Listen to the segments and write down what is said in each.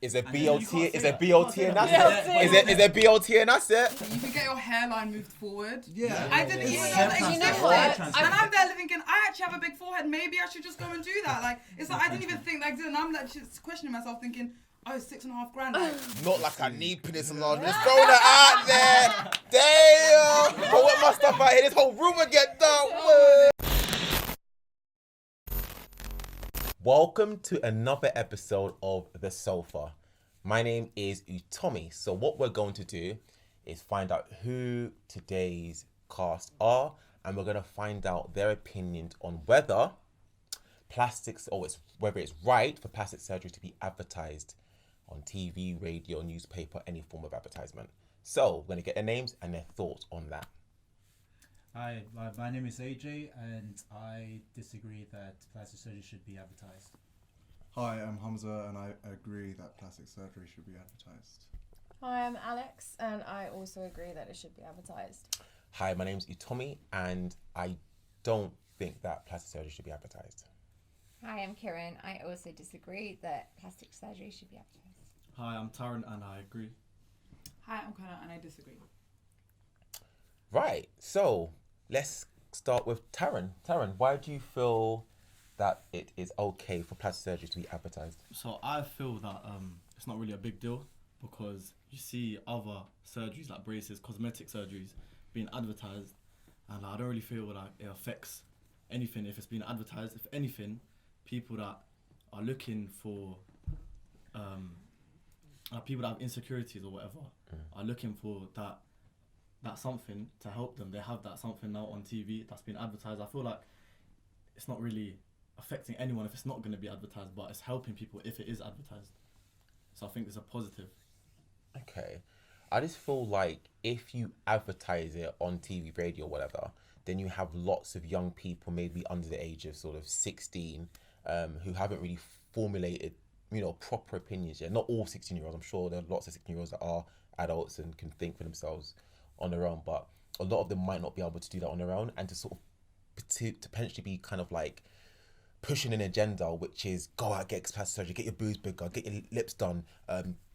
Is it And then you BOT? can't Is say it that. BOT and that's BOT. it? Is it BOT and that's it? You can get your hairline moved forward. Yeah. I didn't even know It's that so existed. You know what? And I'm there thinking, I actually have a big forehead. Maybe I should just go and do that. Like, it's like I didn't even think like this. And I'm like just questioning myself, thinking, oh, it's $6.5 grand. Like, Not like I need peninsula. Just throwing it out there. Damn. But what my stuff out here? This whole room will get done. Welcome to another episode of The Sofa. My name is Utomi. So what we're going to do is find out who today's cast are, and we're going to find out their opinions on whether whether it's right for plastic surgery to be advertised on TV, radio, newspaper, any form of advertisement. So we're going to get their names and their thoughts on that. Hi, my name is AJ, and I disagree that plastic surgery should be advertised. Hi, I'm Hamza, and I agree that plastic surgery should be advertised. Hi, I'm Alex, and I also agree that it should be advertised. Hi, my name's Utomi, and I don't think that plastic surgery should be advertised. Hi, I'm Kieran. I also disagree that plastic surgery should be advertised. Hi, I'm Taran and I agree. hi, I'm Connor and I disagree. Right, so let's start with Taran. Taran, why do you feel that it is okay for plastic surgery to be advertised? So I feel that it's not really a big deal because you see other surgeries like braces, cosmetic surgeries being advertised, and I don't really feel like it affects anything if it's being advertised. If anything, people that are looking for people that have insecurities or whatever are looking for that something to help them. They have that something now on TV that's been advertised. I feel like it's not really affecting anyone if it's not going to be advertised, but it's helping people if it is advertised. So I think it's a positive. Okay. I just feel like if you advertise it on TV, radio, whatever, then you have lots of young people, maybe under the age of sort of 16, who haven't really formulated, proper opinions yet. Not all 16-year-olds. I'm sure there are lots of 16-year-olds that are adults and can think for themselves on their own, but a lot of them might not be able to do that on their own, and to sort of potentially be kind of like pushing an agenda, which is go out, get plastic surgery, get your boobs bigger, get your lips done,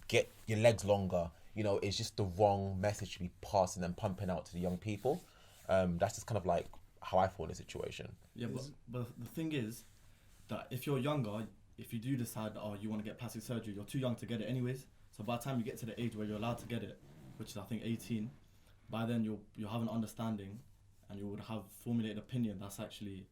get your legs longer. It's just the wrong message to be passing and pumping out to the young people. That's just kind of like how I feel in the situation. Yeah, but the thing is that if you're younger, if you do decide that you want to get plastic surgery, you're too young to get it anyways. So by the time you get to the age where you're allowed to get it, which is I think 18, by then you'll have an understanding and you would have formulated opinion that's actually.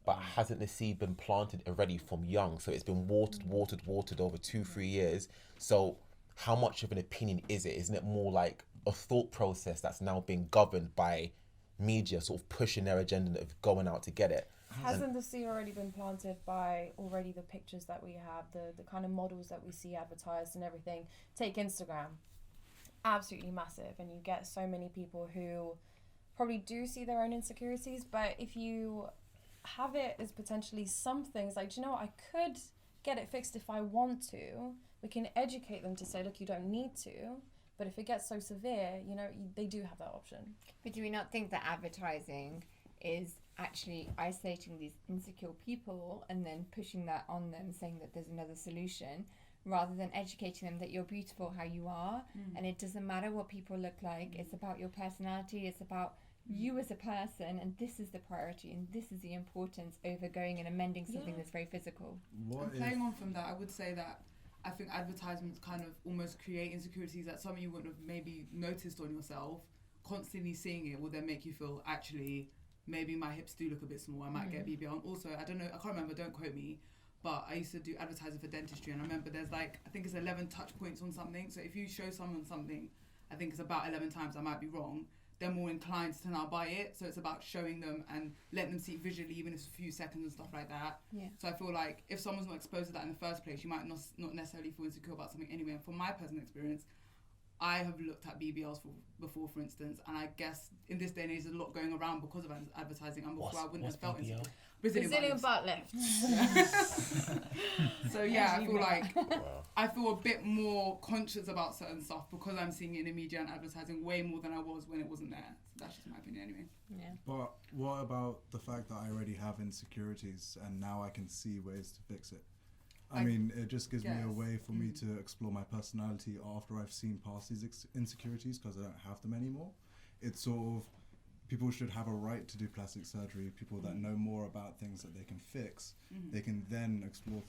But hasn't the seed been planted already from young? So it's been watered over 2-3 years. So how much of an opinion is it? Isn't it more like a thought process that's now being governed by media, sort of pushing their agenda of going out to get it? Hasn't the seed already been planted by already the pictures that we have, the kind of models that we see advertised and everything? Take Instagram. Absolutely massive, and you get so many people who probably do see their own insecurities, but if you have it as potentially some things like, do you know what, I could get it fixed if I want to. We can educate them to say, look, you don't need to, but if it gets so severe, they do have that option. But do we not think that advertising is actually isolating these insecure people and then pushing that on them, saying that there's another solution, rather than educating them that you're beautiful how you are, and it doesn't matter what people look like, it's about your personality, it's about you as a person, and this is the priority and this is the importance over going and amending something that's very physical. And playing on from that, I would say that I think advertisements kind of almost create insecurities that something you wouldn't have maybe noticed on yourself. Constantly seeing it will then make you feel, actually, maybe my hips do look a bit small, I might get BBL. And also, I don't know, I can't remember, don't quote me, but I used to do advertising for dentistry, and I remember there's I think it's 11 touch points on something. So if you show someone something, I think it's about 11 times, I might be wrong, they're more inclined to now buy it. So it's about showing them and letting them see it visually, even if it's a few seconds and stuff like that. Yeah. So I feel like if someone's not exposed to that in the first place, you might not necessarily feel insecure about something anyway. And from my personal experience, I have looked at BBLs before, for instance, and I guess in this day and age, there's a lot going around because of advertising, and before I wouldn't have felt insecure. Brazilian butt lift. So yeah, I feel like I feel a bit more conscious about certain stuff because I'm seeing it in the media and advertising way more than I was when it wasn't there. So that's just my opinion anyway. Yeah. But what about the fact that I already have insecurities and now I can see ways to fix it? I mean, it just gives me a guess. way for me to explore my personality after I've seen past these insecurities, because I don't have them anymore. It's sort of, people should have a right to do plastic surgery. People that know more about things that they can fix, they can then explore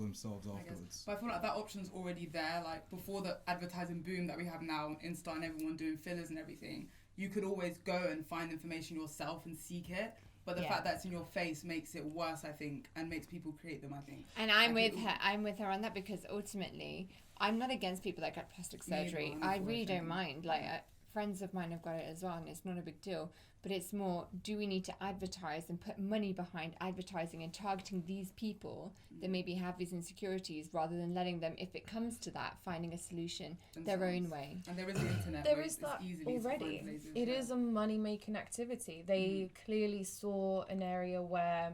themselves I guess. afterwards. But I feel like that option's already there. Like before the advertising boom that we have now on Insta and everyone doing fillers and everything, you could always go and find information yourself and seek it. But the fact that it's in your face makes it worse, I think, and makes people create them, I think. And I'm with her. I'm with her on that, because ultimately, I'm not against people that get plastic surgery. I really don't mind. Like friends of mine have got it as well, and it's not a big deal. But it's more, do we need to advertise and put money behind advertising and targeting these people that maybe have these insecurities, rather than letting them, if it comes to that, finding a solution their own way. And there is the internet. There where is it's that easily to find already. places, It is a money-making activity. They clearly saw an area where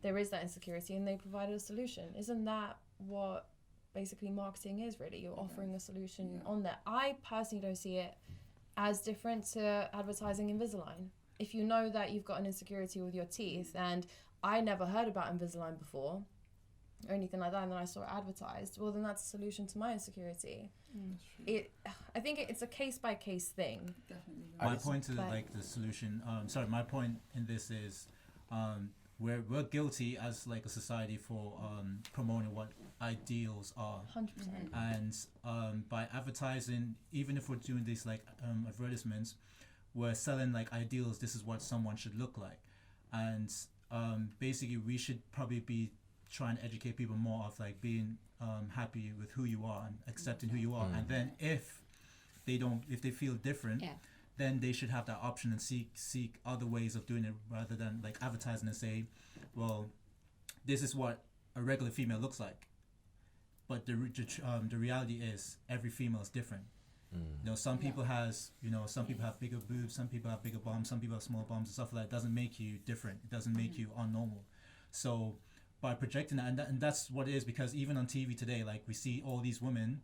there is that insecurity, and they provided a solution. Isn't that what basically marketing is, really? You're offering a solution on there. I personally don't see it as different to advertising Invisalign. If you know that you've got an insecurity with your teeth, and I never heard about Invisalign before or anything like that, and then I saw it advertised, well, then that's a solution to my insecurity. I think it's a case-by-case thing. Definitely. My point to But- like the solution. My point in this is, we're guilty as like a society for promoting what ideals are, 100%. and by advertising, even if we're doing these like advertisements, we're selling like ideals. This is what someone should look like, and basically we should probably be trying to educate people more of like being happy with who you are and accepting who you are, and then if they feel different, then they should have that option and seek other ways of doing it, rather than like advertising and say, well, this is what a regular female looks like, but the reality is every female is different. You know, some people some people have bigger boobs, some people have bigger bums, some people have small bums and stuff like that. It doesn't make you different. It doesn't make you unnormal. So by projecting that, and that's what it is, because even on TV today, like we see all these women,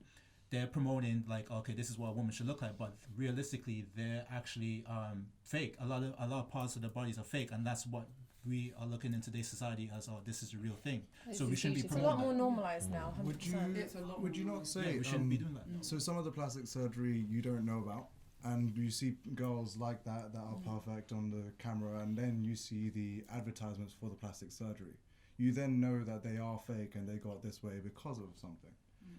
they're promoting like, okay, this is what a woman should look like, but realistically, they're actually fake. A lot of parts of their bodies are fake, and that's what we are looking in today's society as, oh, this is the real thing. So we shouldn't be It's a lot promoting more that. normalized now, 100%. It's a lot Would you more not normal. say We shouldn't be doing that. so some of the plastic surgery you don't know about, and you see girls like that are perfect on the camera, and then you see the advertisements for the plastic surgery. You then know that they are fake and they got this way because of something.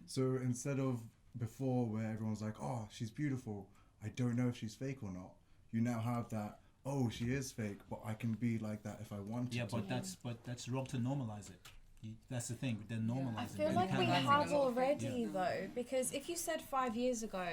So instead of before where everyone's like, oh, she's beautiful, I don't know if she's fake or not, you now have that, oh, she is fake, but I can be like that if I want Yeah, to. but that's wrong to normalize it. That's the thing. They're normalizing I it. feel You like can't we normalize have it. already though, because if you said 5 years ago,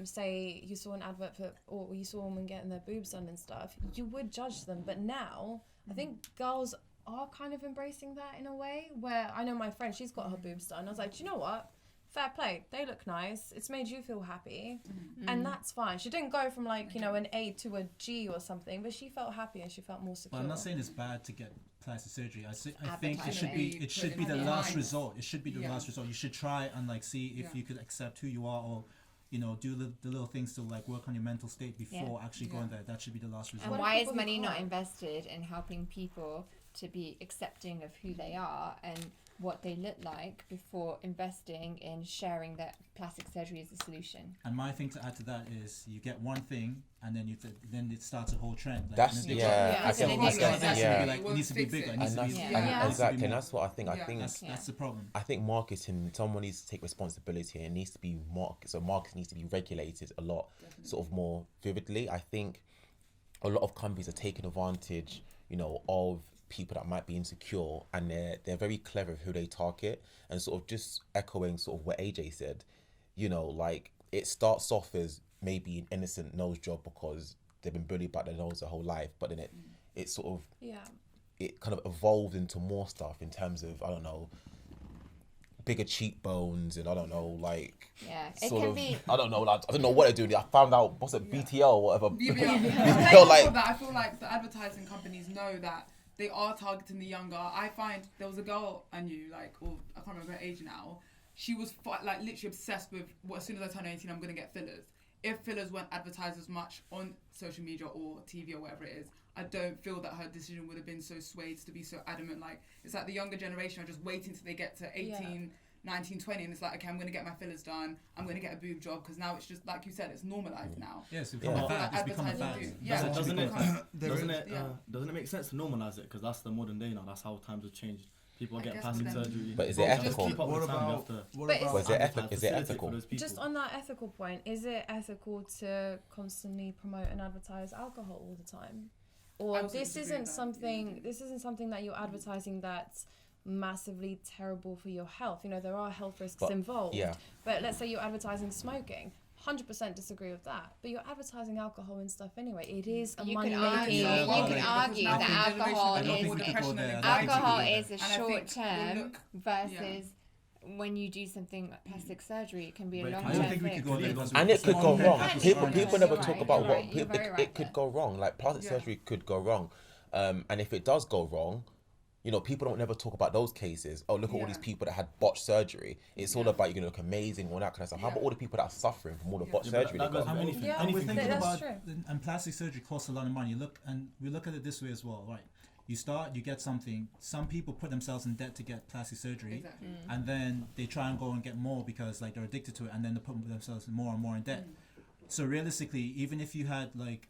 say you saw an advert for, or you saw a woman getting their boobs done and stuff, you would judge them. But now, I think girls are kind of embracing that in a way, where I know my friend, she's got her boobs done. I was like, do you know what? Fair play. They look nice. It's made you feel happy. And that's fine. She didn't go from like, an A to a G or something, but she felt happy and she felt more secure. But I'm not saying it's bad to get plastic surgery. I think it should Advertising. be the Put in last mind. resort. It should be the Yeah. last resort. You should try and like see if you could accept who you are, or do the little things to like work on your mental state before actually going there. That should be the last resort. And What why if is people money who not can't? invested in helping people to be accepting of who they are and what they look like before investing in sharing that plastic surgery as a solution? And my thing to add to that is, you get one thing, and then then it starts a whole trend. Like, That's in a big- Yeah, I so think they I need think- to It yeah. needs to be like, it needs to be Fix bigger. it. It needs And to be that's Yeah. and Yeah. exactly, and that's what I think. I Yeah. think that's the problem. I think marketing, someone needs to take responsibility, and it needs to be marketing needs to be regulated a lot, sort of more vividly. I think a lot of companies are taking advantage, of people that might be insecure, and they're very clever with who they target, and sort of just echoing sort of what AJ said, like it starts off as maybe an innocent nose job because they've been bullied by their nose their whole life, but then it sort of it kind of evolved into more stuff in terms of, I don't know, bigger cheekbones, and I don't know, like It sort can of be. I don't know, like I don't know what they're doing. I found out what's it, BTL or whatever. I feel like the advertising companies know that they are targeting the younger. I find there was a girl I knew, or I can't remember her age now. She was literally obsessed with, as soon as I turn 18, I'm gonna get fillers. If fillers weren't advertised as much on social media or TV or whatever it is, I don't feel that her decision would have been so swayed to be so adamant. Like, it's like the younger generation are just waiting till they get to 18, 19, 20, and it's like, okay, I'm going to get my fillers done, I'm going to get a boob job, because now it's just, like you said, it's normalised now. Yes, it's become a fad. It's become a fad. Yeah. Doesn't it Yeah. doesn't it make sense to normalise it? Because that's the modern day now. That's how times have changed. People are I getting guess, plastic but then- surgery. But is it Just ethical? keep up What with time, you about- have to what But about Was it advertise, is it facilitate ethical? for those people. Just on that ethical point, is it ethical to constantly promote and advertise alcohol all the time? Or Absolutely this disagree isn't with that. something Yeah. this isn't something that you're advertising that's massively terrible for your health. You know, there are health risks But- involved. Yeah. But let's say you're advertising smoking. 100% disagree with that. But you're advertising alcohol and stuff anyway. It is a You money can making. argue, Yeah, you well, can like- argue Because that now the generation alcohol that don't all think we is could go depression there. and I don't think we alcohol could go is a And I think short we'll term look- versus when you do something like plastic surgery, it can be a But long I term don't think we could go there because And it could go It's wrong. Right, People right, people right, never you're talk right, about you're what right, you're very it right could there. go wrong. Like plastic Yeah. surgery could go wrong, and if it does go wrong, you know, people don't never talk about those cases. Oh, look at all these Yeah. people that had botched surgery. It's all Yeah. about you're gonna look amazing, all that kind of stuff. How Yeah. about all the people that are suffering from all the Yeah. botched Yeah, but surgery? that they goes got? with anything. Yeah, And we're anything thinking that's about true. and plastic surgery costs a lot of money. We look at it this way as well, right? You get something. Some people put themselves in debt to get plastic surgery, Exactly. and then they try and go and get more because like they're addicted to it, and then they put themselves more and more in debt. So realistically, even if you had like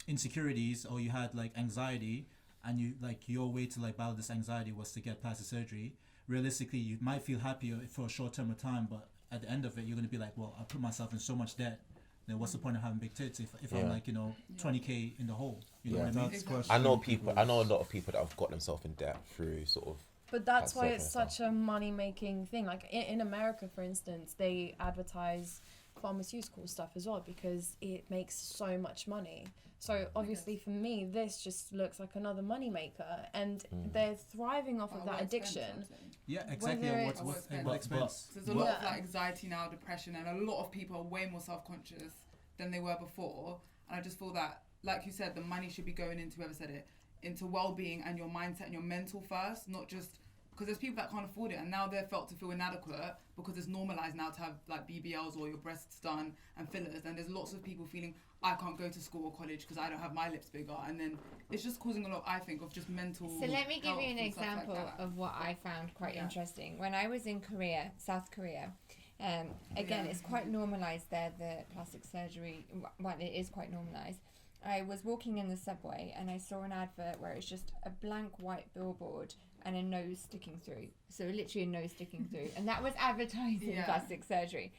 insecurities or you had like anxiety, and you like your way to like battle this anxiety was to get plastic surgery, realistically you might feel happier for a short term of time, but at the end of it you're going to be like, well, I put myself in so much debt, then what's the point of having big tits if I'm Yeah. like, you know, 20k in the hole, you know Yeah. what I mean? That's Exactly. question I know people- I know a lot of people that have got themselves in debt through sort of. But that's That's why so it's fair. such a money making thing. Like in America, for instance, they advertise pharmaceutical stuff as well because it makes so much money. So obviously for me, this just looks like another money maker, and they're thriving off of At that what expense, addiction. I'd say. Yeah, exactly. Whether At it's- what expense? So there's a lot of Yeah. like anxiety now, depression, and a lot of people are way more self-conscious than they were before. And I just feel that, like you said, the money should be going into, whoever said it, into well-being and your mindset and your mental first, not just because there's people that can't afford it, and now they're felt to feel inadequate because it's normalized now to have like BBLs or your breasts done and fillers, and there's lots of people feeling I can't go to school or college because I don't have my lips bigger, and then it's just causing a lot, I think, of just mental. So let me give health you an and stuff like example that. of what I found quite Yeah. interesting. When I was in Korea, South Korea, again, Yeah. it's quite normalized there, the plastic surgery. Well, it is quite normalized. I was walking in the subway and I saw an advert where it's just a blank white billboard and a nose sticking through. So literally a nose sticking through. And that was advertising Yeah. plastic surgery.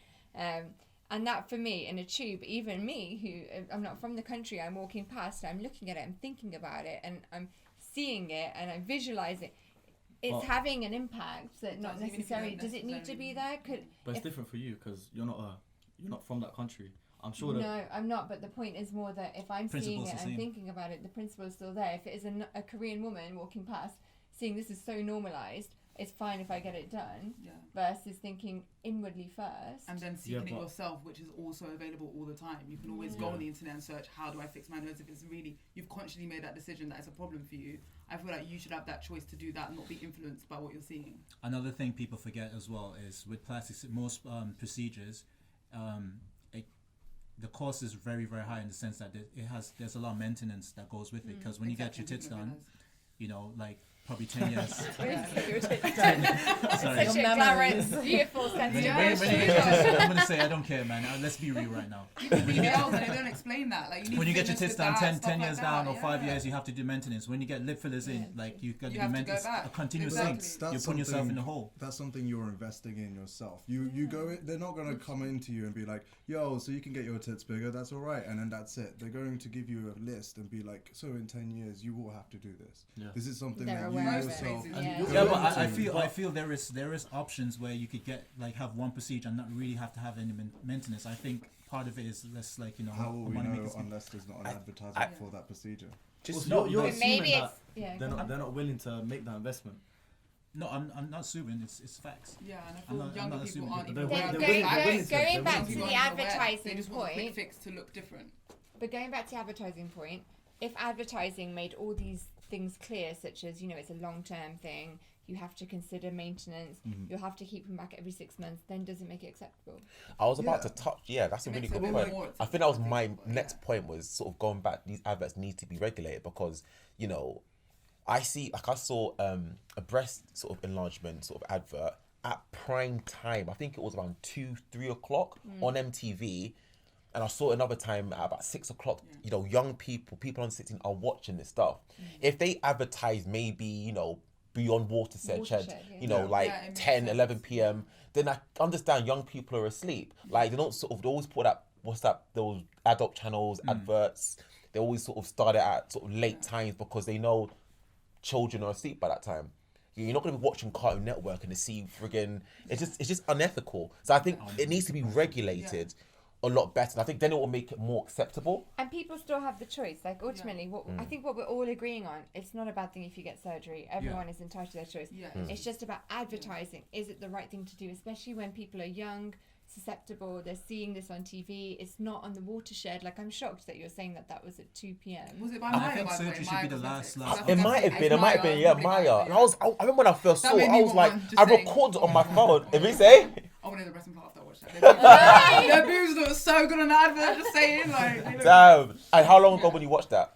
And that for me, in a tube, even me, who I'm not from the country, I'm walking past, I'm looking at it, I'm thinking about it, and I'm seeing it, and I visualize it. It's Well- having an impact that not Does, even if you necessarily. don't Does it need to be there? Could But it's if- different for you because you're not from that country. I'm sure that No, I'm not. But the point is more that if I'm seeing Principle's it, the I'm same. thinking about it, the principle is still there. If it is a Korean woman walking past, seeing this is so normalized, it's fine if I get it done. Yeah. Versus thinking inwardly first. And then seeking it but- yourself, which is also available all the time. You can always go Yeah. on the internet and search, how do I fix my nose? If it's really, you've consciously made that decision that it's a problem for you, I feel like you should have that choice to do that and not be influenced by what you're seeing. Another thing people forget as well is with plastics, most procedures, the cost is very, very high in the sense that there's a lot of maintenance that goes with it. Because when you get your Exactly, tits people done, don't you know, like probably 10 years. Sorry. Such a Your Clarence, memories. beautiful sense of When humor. you get I'm gonna say I don't care, man. Let's be real right now. Even BBLs, and they don't explain that. Like, you need When you get your fitness tits with done that, 10 stuff years like down that, or 5 yeah. years, you have to do maintenance. When you get lip fillers in, Yeah, like you got to You do have to go maintenance, back. a continuous Exactly. thing. That's You're putting yourself in something- the hole. That's something you're investing in yourself. You go in, they're not going to come into you and be like, yo, so you can get your tits bigger, that's all right, and then that's it. They're going to give you a list and be like, so in 10 years you will have to do this. Yeah. This is something They're that you aware of it. yourself Yeah. Yeah. you're Yeah, but going I to- feel there is options where you could get like have one procedure and not really have to have any maintenance. I think part of it is less like, you know, How will we money know makers. unless there's not an advertisement I- for that procedure? Just Well, you're But maybe assuming it's yeah. they're go on. not willing to make that investment. No, I'm not assuming. It's facts. Yeah, and I I'm feel not younger people assuming aren't that even they're aware of willing- the they're willing fact. to- they're Going back willing to to. the People aren't aware. advertising They just want a quick point, fix to look different. but going back to the advertising point, if advertising made all these things clear, such as, you know, it's a long-term thing, you have to consider maintenance, you'll have to keep them back every 6 months, then does it make it acceptable? I was about Yeah. to touch. Yeah, that's a really makes it good a bit point. more I think that was my acceptable, next point, was sort of going back. These adverts need to be regulated because, you know, I saw a breast sort of enlargement sort of advert at prime time. I think it was around 2-3 o'clock on MTV. And I saw it another time at about 6 o'clock. You know, young people on 16 are watching this stuff. If they advertise maybe, you know, beyond watershed, Watershed, yeah. you know, Yeah. like Yeah, it makes 10, sense. 11 p.m., then I understand young people are asleep. Like, they don't they always put that, those adult channels, adverts. They always sort of start it at sort of late times because they know children are asleep by that time. You're not going to be watching Cartoon Network and to see friggin', it's just unethical. So I think it needs to be regulated a lot better. And I think then it will make it more acceptable. And people still have the choice. Like ultimately, what I think what we're all agreeing on, it's not a bad thing if you get surgery. Everyone is entitled to their choice. Yeah. It's just about advertising. Is it the right thing to do, especially when people are young, susceptible? They're seeing this on TV. It's not on the watershed. Like, I'm shocked that you're saying that was at 2 p.m. Was it by I Maya? think by the way? surgery should Maya be the Cosmetics? last- I think It might have it's been, yeah, probably Maya. And I remember when I first That saw it, made I me was want like, one, just I saying. recorded on my phone. If we say, I wanted the breast implant after I watched that. Their boobs look so good on the advert, just saying. Like, they look damn. And how long ago when you watched that?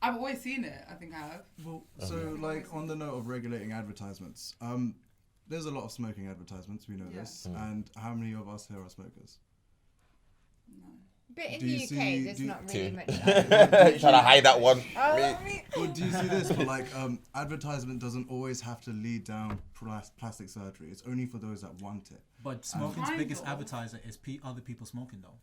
I've always seen it. I think I have. Well, so like on the note of regulating advertisements, there's a lot of smoking advertisements. We know Yeah. this, and how many of us here are smokers? But in Do the you UK, see- there's do- not really Two. much. You're trying to hide that one. Well, do you see this? But like, advertisement doesn't always have to lead down plastic surgery. It's only for those that want it. But smoking's Kind biggest of. advertiser is other people smoking, though.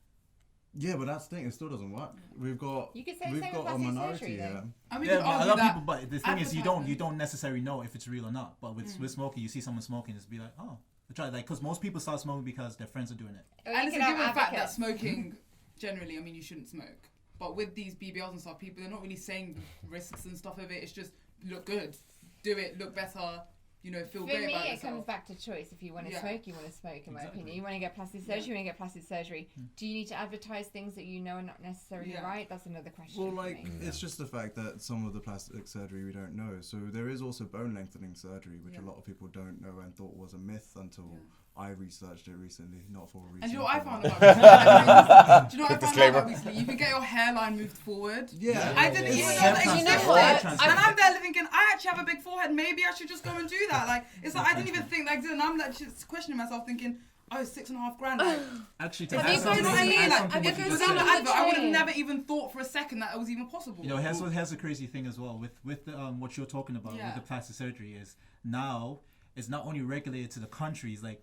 Yeah, but that's the thing. It still doesn't work. We've got You could say the we've same got with a plastic minority surgery, though. here. And we Yeah, could but a argue lot of that people. But the thing is, you advertisement- don't necessarily know if it's real or not. But with smoking, you see someone smoking, it's be like, oh, try like, because most people start smoking because their friends are doing it. Or And you it's a could have given fact that advocates. smoking, generally, I mean, you shouldn't smoke. But with these BBLs and stuff, people, they're not really saying the risks and stuff of it. It's just look good, do it, look better, you know, feel For great me, about it yourself. comes back to choice. If you want to Yeah. smoke, you want to smoke, in my Exactly. opinion. You want to get plastic surgery, you want to get plastic surgery. Do you need to advertise things that you know are not necessarily Yeah. right? That's another question. Well, for like, me. it's just the fact that some of the plastic surgery we don't know. So there is also bone lengthening surgery, which a Yeah. lot of people don't know and thought was a myth until I researched it recently, not for a reason. And do you know what I but- found about recently? Do you know what I found out Disclaimer. about recently? You can get your hairline moved forward. Yeah. I didn't even know Hair that transplant, existed. hair And transplant. I'm there thinking, I actually have a big forehead. Maybe I should just go and do that. Like, it's like I didn't even think like this. And I'm like just questioning myself, thinking, oh, $6.5 grand. Like, Actually, to it's add like, something, you know what I mean? add Like, something if what it you was just without on the said. the advert, I would have train. never even thought for a second that it was even possible. You know, here's the crazy thing as well with the, what you're talking about Yeah. with the plastic surgery is now it's not only regulated to the countries like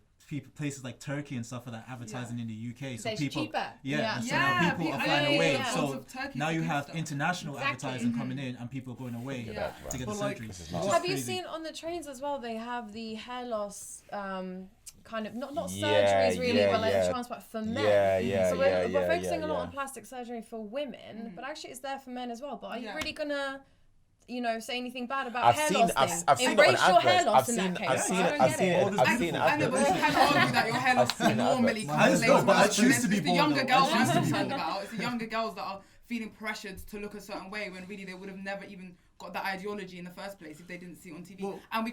places like Turkey and stuff like that advertising in the UK. So it's people, cheaper. yeah, and so Yeah, now people are people- flying yeah, away. yeah, yeah. So Lots of Turkey now to you do have stuff. international Exactly. advertising coming in and people are going away Yeah. to get the But, like, surgery. this is It's nuts. just Have you crazy. seen on the trains as well? They have the hair loss, kind of not Yeah, surgeries really, yeah, but like yeah. the transplant for men. Yeah, So yeah, we're yeah, focusing yeah, a lot yeah. on plastic surgery for women, but actually it's there for men as well. But are you Yeah. really gonna, say anything bad about I've hair seen, loss? I've, thing? I've seen it on Embrace your hair adverts. loss I've in seen, that case. I've seen I it. don't I've get seen it. it. I've seen it. I know, but you can argue that your hair loss seen it, normally I've- comes I later. know, but I But choose it's to be the bald, younger though. girls I I'm choose to be concerned bald. about. It's the younger girls that are feeling pressured to look a certain way when really they would have never even got that ideology in the first place if they didn't see it on TV. Well- And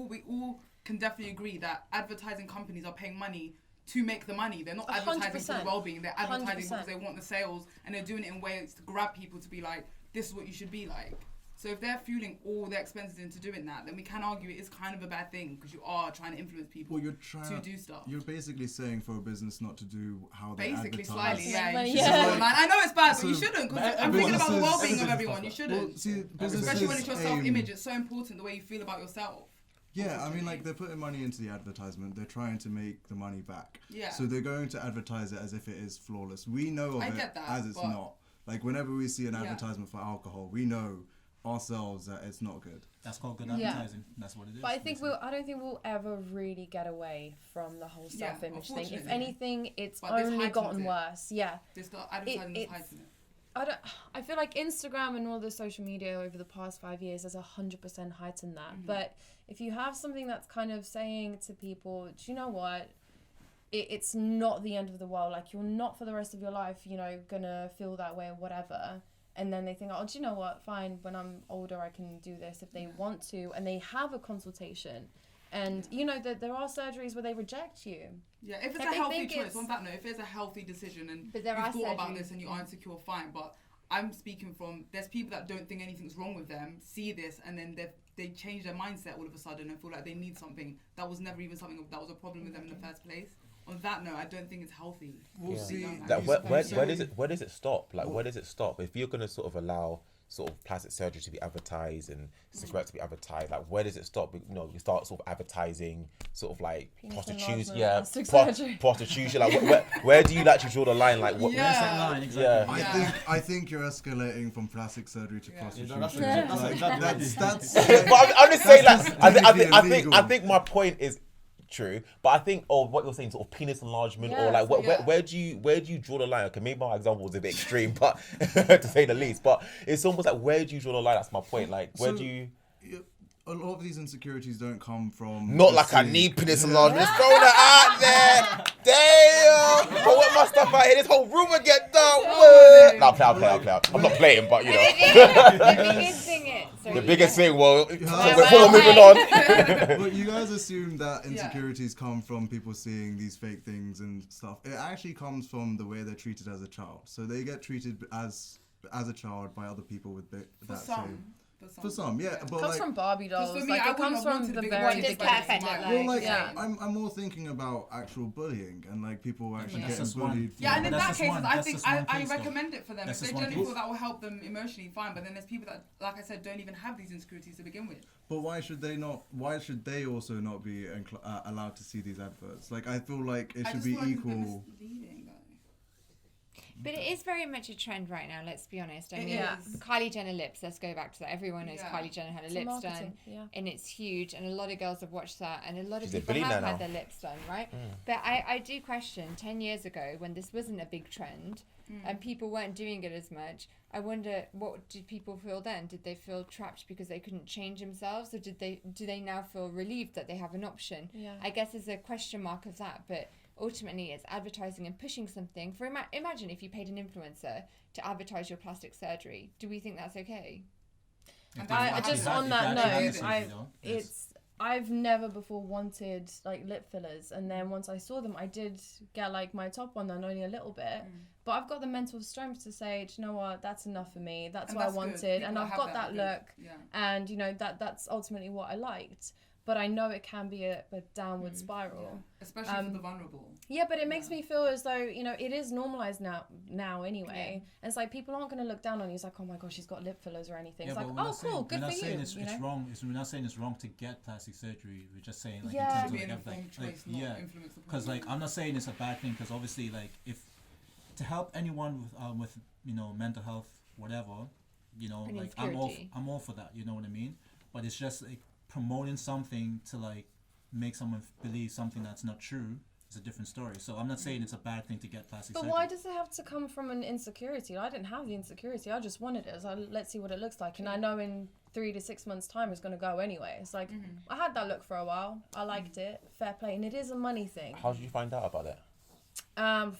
we all can definitely agree that advertising companies are paying money to make the money. They're not advertising for the 100%. well-being. They're advertising 100%. because they want the sales, and they're doing it in ways to grab people to be like, this is what you should be like. So if they're fueling all their expenses into doing that, then we can argue it is kind of a bad thing because you are trying to influence people Well, you're to trying. do stuff. You're basically saying for a business not to do how they Basically, advertise. slightly, yeah. Money, You should yeah. go online. I know it's bad, but So- you shouldn't. Because But I'm thinking about the businesses- well-being of everybody's everyone. You does shouldn't. Well, see, businesses Especially when it's your self-image. aim- It's so important the way you feel about yourself. Yeah, I mean, like, they're putting money into the advertisement. They're trying to make the money back. Yeah. So they're going to advertise it as if it is flawless. We know of I it get that, as it's but- not. Like, whenever we see an Yeah. advertisement for alcohol, we know ourselves that it's not good. That's called good Yeah. advertising. That's what it is. But I think basically. I don't think we'll ever really get away from the whole Yeah, self-image thing. If unfortunately. anything, it's But this only heightens gotten it. worse. Yeah. They start advertising it's- this heighten it. I feel like Instagram and all the social media over the past 5 years has 100% heightened that. Mm-hmm. But if you have something that's kind of saying to people, do you know what? It's not the end of the world. Like, you're not for the rest of your life, gonna feel that way or whatever. and then they think, oh, do you know what? Fine, when I'm older, I can do this if they want to, and they have a consultation. And you know that there are surgeries where they reject you. Yeah, if it's Like, a they healthy think choice, it's- on that note, if it's a healthy decision and But you've there are thought about this surgeries, and you yeah. aren't secure, fine. But I'm speaking from, there's people that don't think anything's wrong with them, see this, and then they change their mindset all of a sudden and feel like they need something that was never even something that was a problem with them in the first place. On that note, I don't think it's healthy. We'll Yeah. see. That you- where you does say- it stop? Like, where does it stop? If you're gonna sort of allow sort of plastic surgery to be advertised and cigarettes to be advertised, like where does it stop? You know, we start sort of advertising sort of like Penis prostitution, enlargement, plastic surgery. prostitution. Like where do you actually draw the line? Like what? Yeah. Where's that line exactly? Yeah. I think you're escalating from plastic surgery to Yeah. prostitution. that's Like, exactly that's But I'm just saying, like, technically I illegal. think my point is true, but I think what you're saying, sort of penis enlargement, or Yeah, like so where do you draw the line? Okay, maybe my example was a bit extreme, but to say the least, but it's almost like where do you draw the line? That's my point. Like where So- do you? A lot of these insecurities don't come from. Not the like I city. need penis enlargement. Just throw that out there. Damn. But what my stuff out here, this whole room will get done. No, I'll play. I'm not playing, but you know. The biggest thing is... The biggest thing, well, Yeah. before we're moving on. But you guys assume that insecurities come from people seeing these fake things and stuff. It actually comes from the way they're treated as a child. So they get treated as a child by other people with For that some. same. For some, yeah. But It comes like, from Barbie dolls. for me, Like I it comes wouldn't have from wanted the the very What does big beginning. perfect look like? well, like Yeah. I'm more thinking about actual bullying and like people actually That's getting just one. bullied. Yeah, and in That's that just case, one- I that's think just one I case, though. recommend it for them. That's If they just one genuinely case. feel that will help them emotionally, fine. But then there's people that, like I said, don't even have these insecurities to begin with. But why should they not? Why should they also not be allowed to see these adverts? Like I feel like it I should just be feel like it's a bit equal. misleading, though. But it is very much a trend right now, let's be honest. I It mean, is. Kylie Jenner lips, let's go back to that. Everyone knows Yeah. Kylie Jenner had her It's a lips marketing, done. yeah. And it's huge, and a lot of girls have watched that, and a lot of She's a people have billionaire had now. their lips done, right? But I do question 10 years ago when this wasn't a big trend and people weren't doing it as much. I wonder, what did people feel then? Did they feel trapped because they couldn't change themselves, or do they now feel relieved that they have an option? Yeah. I guess there's a question mark of that, but ultimately it's advertising and pushing something. For imagine if you paid an influencer to advertise your plastic surgery. Do we think that's okay? And I that's just what on happens. that If you note, actually I have Yes. it's I've never before wanted like lip fillers, and then once I saw them, I did get like my top one done only a little bit, but I've got the mental strength to say, do you know what, that's enough for me. That's And what that's I good. wanted, People and that I've have got that are good. look, Yeah. and you know that's ultimately what I liked. But I know it can be a downward Yeah. spiral. Especially for the vulnerable. Yeah, but it makes me feel as though, you know, it is normalized now anyway. And it's like people aren't going to look down on you. It's like, oh my gosh, she's got lip fillers or anything. It's like, but we're oh, not saying- cool, good we're for not saying you. it's, You it's know? wrong. We're not saying it's wrong to get plastic surgery. We're just saying like Yeah. in Should terms be of an like, informed choice, not yeah, influence the because like I'm not saying it's a bad thing, because obviously like if to help anyone with you know mental health whatever, you know, And like insecurity. I'm all for that. You know what I mean? But it's just like promoting something to like make someone believe something that's not true. It's a different story. So I'm not saying it's a bad thing to get plastic But surgery. why does it have to come from an insecurity? I didn't have the insecurity. I just wanted it. I was like, let's see what it looks like. And I know in 3 to 6 months' time it's going to go anyway. It's like, I had that look for a while. I liked it. Fair play. And it is a money thing. How did you find out about it?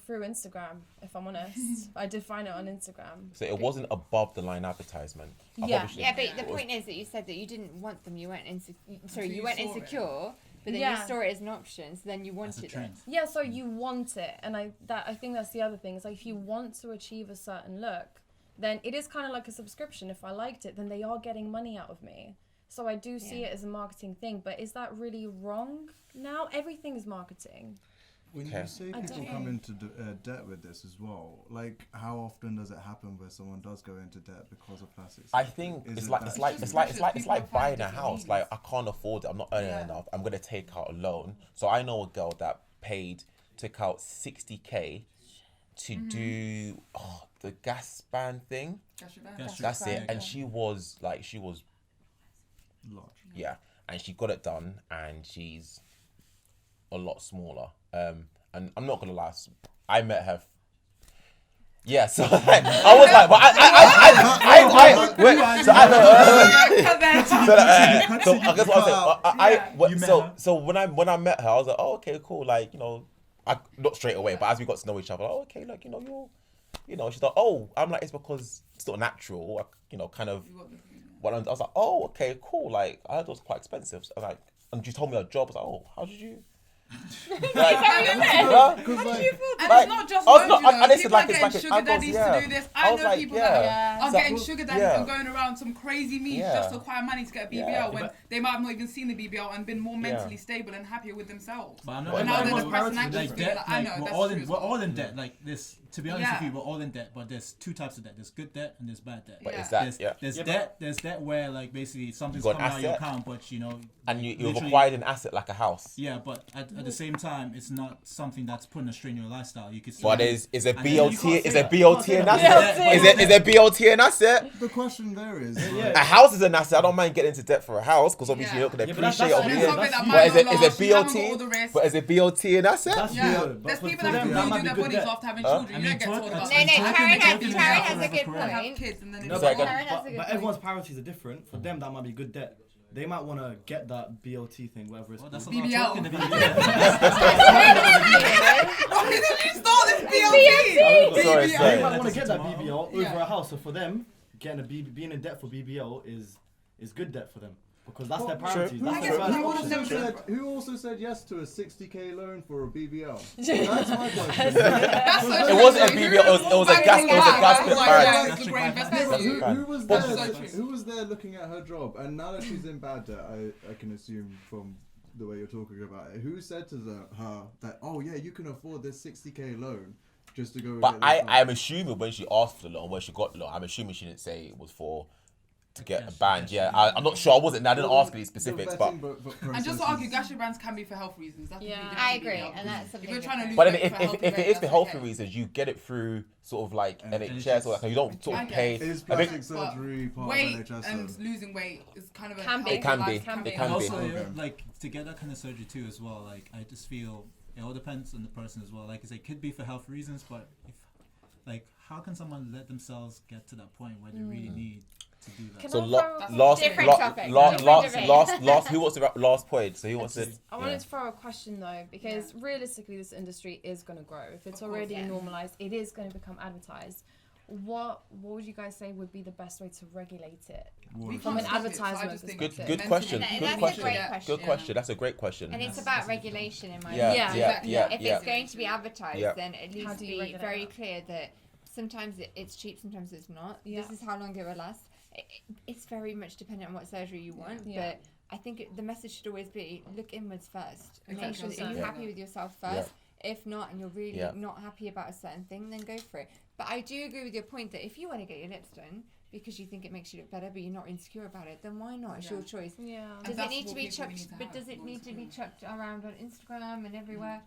Through Instagram, if I'm honest. I did find it on Instagram. So it wasn't above the line advertisement. I Yeah. probably should- Yeah, but the it was- point is that you said that you didn't want them. You weren't Until you you weren't saw it. insecure, but then Yeah. you saw it as an option. So then you That's wanted a it. trend. Yeah, so you want it, and I think that's the other thing. It's like if you want to achieve a certain look, then it is kind of like a subscription. If I liked it, then they are getting money out of me. So I do see Yeah. it as a marketing thing, but is that really wrong now? Everything is marketing. When Okay. you say I people don't come know. into debt with this as well, like how often does it happen where someone does go into debt because of plastic I surgery? think Is it's it like that- it's like just it's like pressures. it's like it's People like are finding buying a different house. means. Like I can't afford it. I'm not earning Yeah. enough. I'm gonna take out a loan. So I know a girl that took out 60K to do the gas ban thing. Cash your bag. That's That's right, it. And okay. she was large. yeah, and she got it done, and she's a lot smaller. And I'm not gonna lie, I met her. Yeah, so like, I was like, but I wait. So I know. So I guess what I'm saying. You met her? So when I met her, I was like, oh, okay, cool. Like, you know, not straight away, but as we got to know each other, like, oh, okay, like, you know, you know, she's like, oh, I'm like, it's because it's not natural, you know, kind of. You got the thing, yeah. Well, I was like, oh, okay, cool. Like, I heard it was quite expensive. So, like, and she told me her job. I was like, oh, how did you? Like, Because How did like, you feel And Like, it's not just I was loads, not- you know. and it's People like- are it's getting like a- sugar I was- daddies yeah. to do this. I I was know like, people yeah. that are So- getting sugar daddies yeah. and going around some crazy means Yeah. just to acquire money to get a BBL Yeah. when But- they might have not even seen the BBL and been more Yeah. mentally stable and happier with themselves. But I'm not. But And now they're everyone's depressed and priorities, anxious. Like for it. debt, Like, I know like we're that's all true in, as we're well. all in debt. Like this, to be honest Yeah. with you, we're all in debt. But there's two types of debt. There's good debt and there's bad debt. But Yeah. is that, There's, yeah. there's Yeah, debt. There's debt where like basically something's got an coming out of your asset. account, but you know. And you've literally- acquired an asset like a house. Yeah, but at the same time, it's not something that's putting a strain on your lifestyle. You could. still But have- is a and then you BOT can't is say a that. BOT You an can't say asset? that. Is a BOT an asset? the question there is, Yeah. like, A house is an asset. I don't mind getting into debt for a house because obviously Yeah. you're not going to Yeah, but that's- appreciate that's- over And the it's years. something that But might But not is it last. You haven't got all BOT? the risks. But is it BOT an asset? That's Yeah, good. there's But people for that them, can that really might do be their good bodies debt. after having Huh? children. I You mean, don't get talk- told about No, talking no, about Karen has talking a about good forever and have point. kids and then Sorry, go- Karen has a But, good but point. everyone's priorities are different. For them, that might be good debt. They might want to get that BOT thing, whatever it's Well, that's a called. lot of BBL. talking about. Oh, did you start this Sorry, BLT? sorry. They might want to get that BBL over Yeah. a house. So for them, getting being in debt for BBL is good debt for them because that's their True. priorities. That's I their guess first I would've option. never said, said- who also said yes to a 60k loan for a BBL? That's my question. That's so It wasn't a true. BBL. It was a gas. It was a gas pit. Like, Right. yeah, it's a great Yeah, investment. but who, Fine. who was But- there? That's so true. Who was there looking at her job? And now that she's in bad debt, I can assume from the way you're talking about it, who said to her that, oh yeah, you can afford this 60k loan just to go? and But get this done? I'm assuming when she asked for the loan, when she got the loan, I'm assuming she didn't say it was for to get a band. Yeah, I'm not sure. I wasn't. I didn't ask any specifics, but. And just to argue, gastric brands can be for health reasons. That's Yeah. completely different I to agree, BBL. and that's If something you're trying to lose But then weight if, for if, healthy if it weight, is for that's healthy okay. reasons, you get it through sort of like And NHS or like you don't sort I of get pay. it. Is I think plastic surgery part Weight of NHS? and though? losing weight is kind of a Can be. It can be. Can It be. can And be. also, Okay. like to get that kind of surgery too, as well. Like I just feel it all depends on the person as well. Like I say, it could be for health reasons, but if like how can someone let themselves get to that point where they really need to do that? Can So I last, throw- last, Different last, topic. last, Different last, debate. last. Who wants the last point? So who wants it? I wanted to throw a question though, because realistically, this industry is going to grow. If it's Of course, already yeah. normalized, it is going to become advertised. What would you guys say would be the best way to regulate it? We From can't an stop it, so I advertisement just think Good, perspective. good mentally- question. And Good that's a question. great Yeah. question. Good question. That's a great question. And it's That's- about that's a- regulation, in my Yeah, Yeah. opinion. yeah, yeah, If yeah. it's going to be advertised, Yeah. then at How least do you be regulate very that? clear that sometimes it's cheap, sometimes it's not. Yeah. This is how long it will last. It's very much dependent on what surgery you want, Yeah. but I think the message should always be look inwards first. Make Exactly. sure that you're Yeah. happy with yourself first. If not, and you're really Yeah. not happy about a certain thing, then go for it. But I do agree with your point that if you want to get your lips done because you think it makes you look better, but you're not insecure about it, then why not? It's your Yeah. choice. Yeah. Does it that's need to what be people need chucked? to But have, does it more need to be insecure. chucked around on Instagram and everywhere?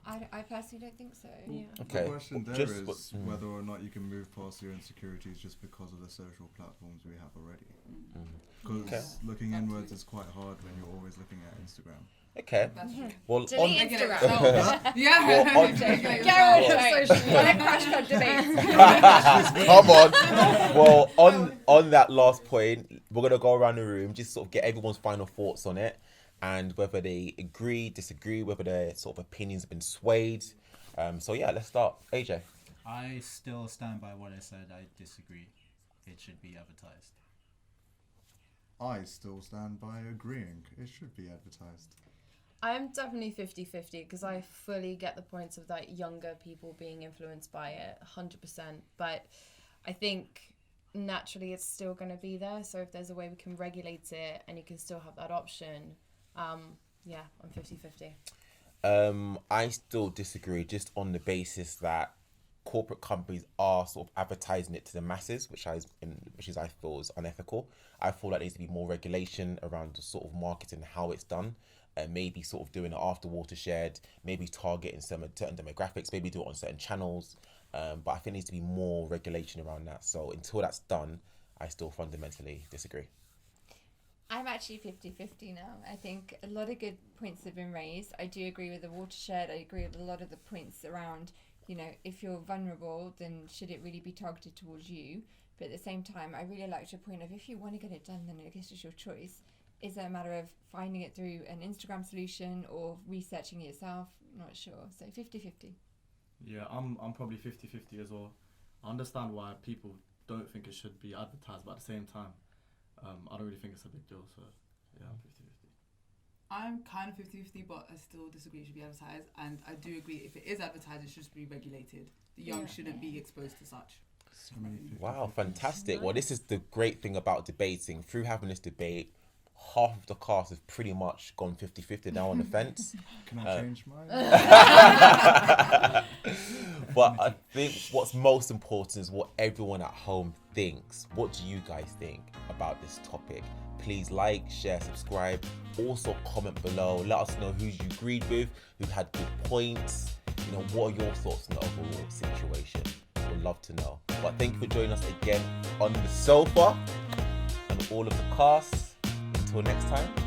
I personally don't think so. Yeah. Okay. The question there Just is what- mm. whether or not you can move past your insecurities just because of the social platforms we have already. Because Okay. looking inwards is quite hard when you're always looking at Instagram. Okay. That's true. Well, Delete on, Regulate Instagram. yourself. Yeah. Well, on- Regulate Get yourself. rid of social media. Crash code debates. come on. Well, on that last point, we're gonna go around the room, just sort of get everyone's final thoughts on it, and whether they agree, disagree, whether their sort of opinions have been swayed. So yeah, let's start. AJ. I still stand by what I said. I disagree. It should be advertised. I still stand by agreeing. It should be advertised. I'm definitely 50-50 because I fully get the points of that younger people being influenced by it 100%. But I think naturally it's still going to be there. So if there's a way we can regulate it and you can still have that option, yeah, I'm 50-50. I still disagree, just on the basis that corporate companies are sort of advertising it to the masses, which I feel is unethical. I feel like there needs to be more regulation around the sort of marketing and how it's done. Maybe sort of doing it after watershed, maybe targeting certain demographics, maybe do it on certain channels. But I think there needs to be more regulation around that. So until that's done, I still fundamentally disagree. I'm actually 50-50 now. I think a lot of good points have been raised. I do agree with the watershed. I agree with a lot of the points around, you know, if you're vulnerable, then should it really be targeted towards you? But at the same time, I really liked your point of if you want to get it done, then I guess it's your choice. Is it a matter of finding it through an Instagram solution or researching it yourself? Not sure. So 50-50. Yeah, I'm probably 50-50 as well. I understand why people don't think it should be advertised, but at the same time, I don't really think it's a big deal. So yeah, I'm 50-50. I'm kind of 50-50, but I still disagree it should be advertised. And I do agree, if it is advertised, it should be regulated. The young Yeah. shouldn't be exposed to such. So many 50-50. Wow, fantastic. Well, this is the great thing about debating. Through having this debate, half of the cast have pretty much gone 50-50 now on the fence. Can I change mine? But I think what's most important is what everyone at home thinks. What do you guys think about this topic? Please like, share, subscribe. Also comment below. Let us know who you agreed with, who had good points. You know, what are your thoughts on the overall situation? We'd love to know. But thank you for joining us again on the sofa and all of the cast. Until next time.